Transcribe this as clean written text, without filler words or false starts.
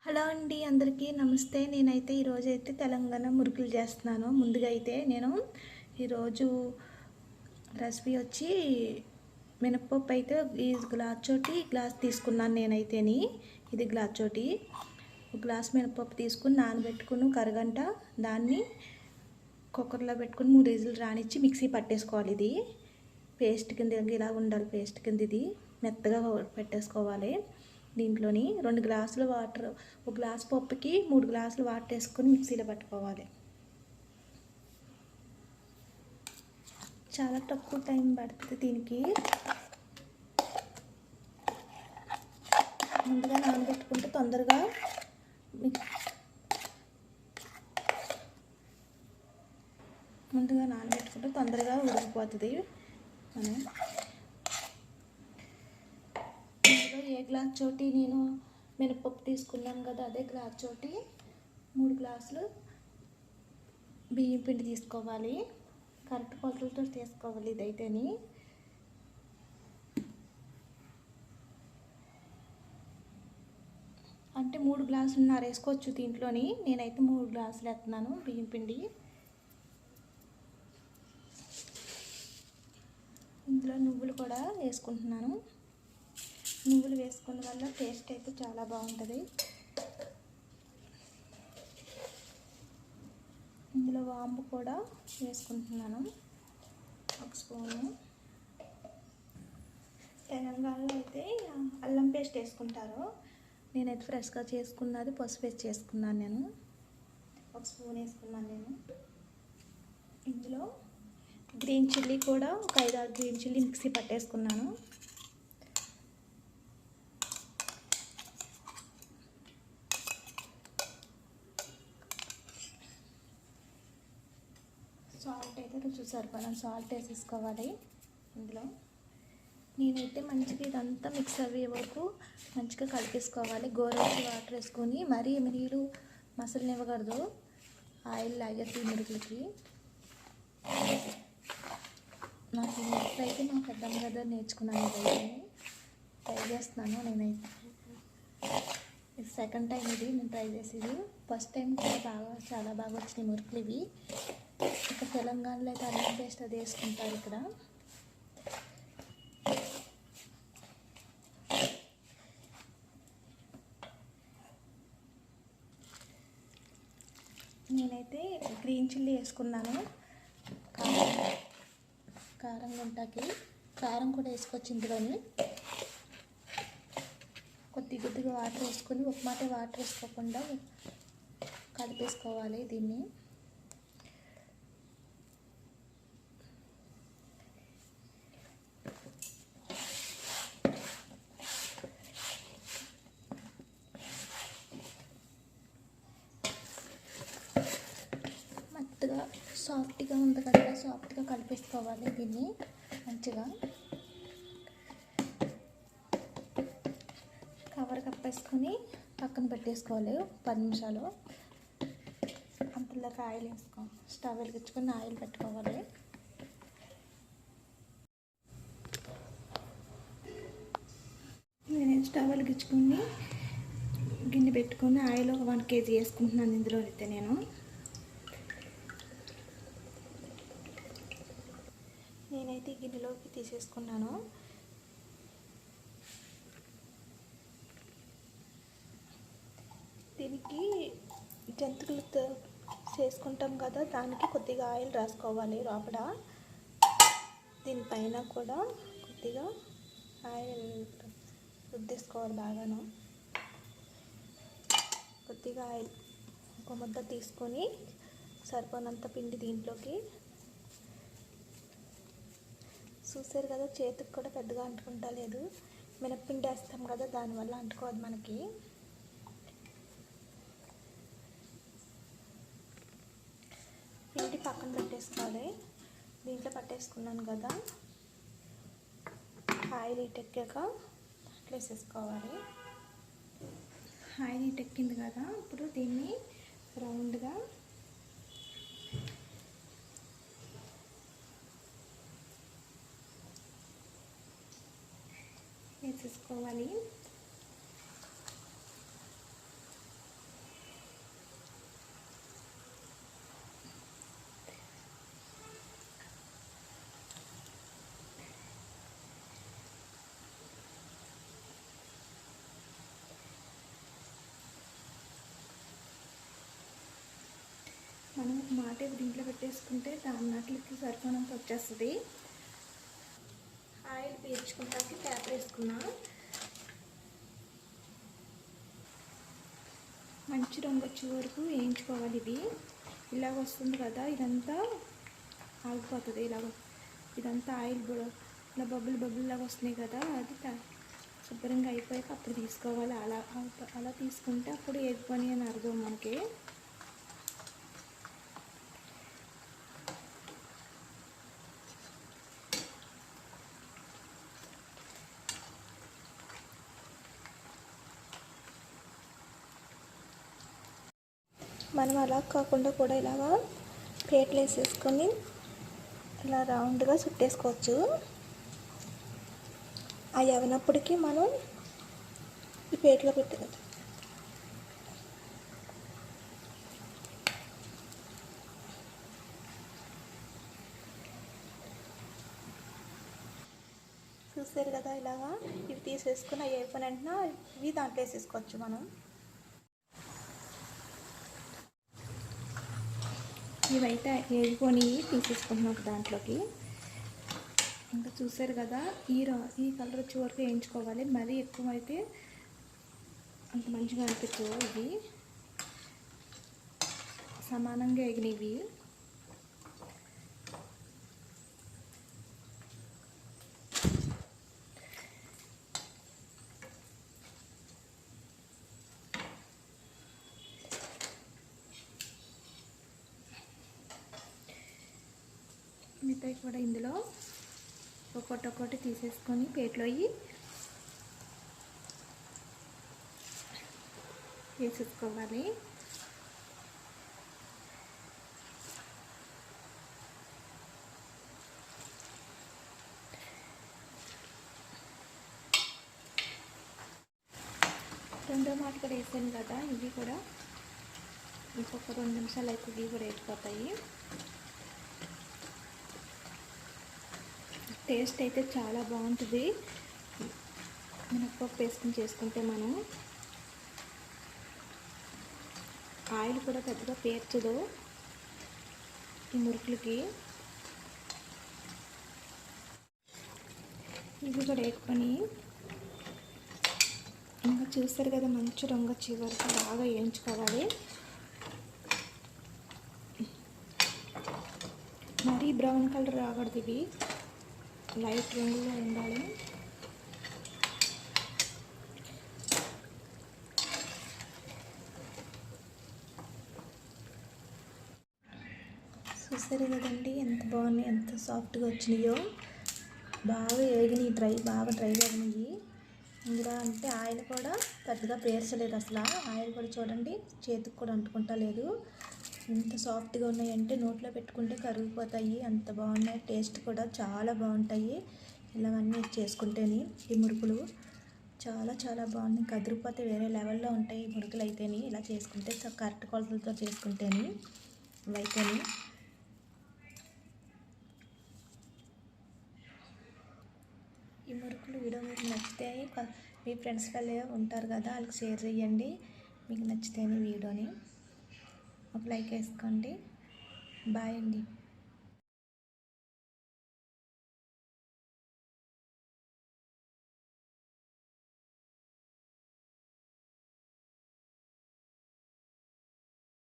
Hello అండి, అందరికీ నమస్తే. నేనైతే ఈరోజైతే తెలంగాణ మురుకులు చేస్తున్నాను. ముందుగా అయితే నేను ఈరోజు రెసిపీ వచ్చి మినప్పప్పు అయితే ఈ గ్లాస్ తీసుకున్నాను. నేనైతేని ఇది గ్లాస్ ఒక గ్లాస్ మినప్పప్పు తీసుకుని నానబెట్టుకుని ఒక అరగంట దాన్ని కుక్కర్లో పెట్టుకుని 3 విజిల్లు రానిచ్చి మిక్సీ పట్టేసుకోవాలి. ఇది పేస్ట్ కింద ఇలా ఉండాలి. పేస్ట్ కింద ఇది మెత్తగా పెట్టేసుకోవాలి. దీంట్లోని 2 గ్లాసులు వాటర్, ఒక గ్లాస్ పప్పుకి 3 గ్లాసులు వాటర్ వేసుకొని మిక్సీలో పట్టుకోవాలి. చాలా తక్కువ టైం పడుతుంది దీనికి. ముందుగా నానబెట్టుకుంటే తొందరగా ఉడికిపోతుంది. ఏ గ్లాస్ చోటి నేను మినపప్పు తీసుకున్నాను కదా, అదే గ్లాస్ చోటి 3 గ్లాసులు బియ్యం పిండి తీసుకోవాలి. కరెక్ట్ కొలతలతో తీసుకోవాలి. ఇదైతేని అంటే 3 గ్లాసులున్నర వేసుకోవచ్చు దీంట్లోని. నేనైతే 3 గ్లాసులు వేస్తున్నాను బియ్యం పిండి. ఇందులో నువ్వులు కూడా వేసుకుంటున్నాను. నువ్వులు వేసుకున్న వల్ల టేస్ట్ అయితే చాలా బాగుంటుంది. ఇందులో వాము కూడా వేసుకుంటున్నాను, 1 స్పూను. తెలంగాణలో అయితే అల్లం పేస్ట్ వేసుకుంటారు. నేనైతే ఫ్రెష్గా చేసుకున్నది పసుపు వేసి చేసుకున్నాను. నేను 1 స్పూన్ వేసుకున్నాను. నేను ఇందులో గ్రీన్ చిల్లీ కూడా ఒక 5-6 గ్రీన్ చిల్లీ మిక్సీ పట్టేసుకున్నాను. సాల్ట్ అయితే రుచి సరిపడా సాల్ట్ వేసేసుకోవాలి. ఇందులో నేనైతే మంచిగా ఇదంతా మిక్స్ అయ్యే వరకు మంచిగా కలిపేసుకోవాలి. గోరువెచ్చని వాటర్ వేసుకొని మరీ నీళ్ళు మసలనివ్వకూడదు. ఆయిల్ లాగేసి మురుకులకి. నాకు ఈ మురుకులు అయితే మా పెద్దమ్మ దగ్గర నేర్చుకున్నాను. ఇదైతే ట్రై చేస్తున్నాను. నేనైతే ఇది సెకండ్ టైం ఇది నేను ట్రై చేసేది. ఫస్ట్ టైం కూడా చాలా బాగా వచ్చినాయి మురుకులు ఇవి. ఇక్కడ తెలంగాణలో అయితే అల్లం పేస్ట్ అది వేసుకుంటారు. ఇక్కడ నేనైతే గ్రీన్ చిల్లీ వేసుకున్నాను. కారం గుంటకి కారం కూడా వేసుకోవచ్చు. ఇందులోని కొద్దిగా వాటర్ వేసుకొని ఉప్మాటే వాటర్ వేసుకోకుండా కలిపేసుకోవాలి దీన్ని. మెత్తగా సాఫ్ట్గా ఉంది కదా, సాఫ్ట్గా కలిపేసుకోవాలి దీన్ని మంచిగా. కవర్ కప్పేసుకొని పక్కన పెట్టేసుకోవాలి 10 నిమిషాలు. అంతలోకి ఆయిల్ స్టవ్ వెలిగించుకొని ఆయిల్ పెట్టుకోవాలి. నేను స్టవ్ వెలిగించుకొని గిన్నె పెట్టుకొని ఆయిల్ ఒక 1 kg వేసుకుంటున్నాను. ఇందులో అయితే నేనైతే గిన్నెలోకి తీసేసుకున్నాను. దీనికి జంతికలు చేసుకుంటాం కదా, దానికి కొద్దిగా ఆయిల్ రాసుకోవాలి లోపల. దీనిపైన కూడా కొద్దిగా ఆయిల్ రుద్దేసుకోవాలి బాగాను. కొద్దిగా ఆయిల్ ఒక ముద్ద తీసుకొని సరిపోనంత పిండి దీంట్లోకి. చూసారు కదా, చేతికి కూడా పెద్దగా అంటుకుంటా లేదు. మినప్పిండి వేస్తాం కదా, దానివల్ల అంటుకోదు మనకి. పిండి పక్కన పెట్టేసుకోవాలి. దీంట్లో పట్టేసుకున్నాను కదా, ఆయిల్ ఎక్కాక అట్లా వేసేసుకోవాలి. ఆయిల్ ఎక్కింది కదా, ఇప్పుడు దీన్ని రౌండ్గా వేసేసుకోవాలి. మనం ఒక మాట దీంట్లో పెట్టేసుకుంటే దానికి సరిపోనంత వచ్చేస్తుంది. ఆయిల్ పీల్చుకుంటానికి పేపర్ వేసుకున్నా. మంచి రంగు వచ్చే వరకు వేయించుకోవాలి. ఇది ఇలాగ వస్తుంది కదా, ఇదంతా ఆగిపోతుంది. ఇదంతా ఆయిల్ ఇలా బబ్బులు లాగా వస్తున్నాయి కదా, అది శుభ్రంగా అయిపోయాక అప్పుడు తీసుకోవాలి. అలా తీసుకుంటే అప్పుడు ఎగ్ పని అని అర్థం మనకి. మనం అలా కాకుండా కూడా ఇలాగా ప్లేట్లు వేసేసుకొని ఇలా రౌండ్గా చుట్టేసుకోవచ్చు. అవి అవనప్పటికీ మనం ఈ ప్లేట్లో పెట్టవచ్చు. చూసారు కదా, ఇలాగా ఇవి తీసేసుకుని అవి అయిపోయిన వెంటనే ఇవి దాంట్లో వేసేసుకోవచ్చు. మనం ఇవైతే వేసుకొని తీసేసుకుంటున్నాం దాంట్లోకి. ఇంకా చూసారు కదా, ఈ కలర్ వచ్చే వరకు వేయించుకోవాలి. మరీ ఎక్కువ అయితే అంత మంచిగా అనిపించవు. ఇవి సమానంగా ఎగినవి. మిగతాయి కూడా ఇందులో ఒక్కొక్కటి తీసేసుకొని ప్లేట్లో వేసేసుకోవాలి. రెండో మాట కూడా వేసాను కదా, ఇవి కూడా ఇంకొక 2 నిమిషాలు అయితే ఇవి కూడా వేసిపోతాయి. టేస్ట్ అయితే చాలా బాగుంటుంది. మినప్పప్పు వేసుకుని చేసుకుంటే మనం ఆయిల్ కూడా పెద్దగా పేర్చదు ఈ మురుకులకి. ఇవి కూడా వేసుకొని ఇంకా చూస్తారు కదా, మంచి రంగు వచ్చే వరకు బాగా వేయించుకోవాలి. మరీ బ్రౌన్ కలర్ రాకూడదు, ఇవి లైట్ రంగులో ఉండాలి. చూసారు కదండి ఎంత బాగున్నాయి, ఎంత సాఫ్ట్గా వచ్చినాయో. బాగా వేగినాయి, బాగా డ్రైగా అయినాయి. ఇందులో అంటే ఆయిల్ కూడా పెద్దగా పేర్చలేదు అసలు. ఆయిల్ కూడా చూడండి, చేతికి కూడా అంటుకుంటా లేదు. ఎంత సాఫ్ట్గా ఉన్నాయంటే నోట్లో పెట్టుకుంటే కరిగిపోతాయి, అంత బాగున్నాయి. టేస్ట్ కూడా చాలా బాగుంటాయి ఇలాగన్నీ చేసుకుంటేనే. ఈ మురుకులు చాలా చాలా బాగున్నాయి, కదిరిపోతే వేరే లెవెల్లో ఉంటాయి ఈ మురుకులు అయితేనే. ఇలా చేసుకుంటే కరెక్ట్ కొలతలతో చేసుకుంటేనే ఇవైతేనే. ఈ మురుకులు వీడియో మీకు నచ్చితే మీ ఫ్రెండ్స్ వాళ్ళు ఉంటారు కదా, వాళ్ళకి షేర్ చేయండి. మీకు నచ్చితేనే వీడియోని ఒక లైక్ వేసుకోండి. బాయ్ అండి.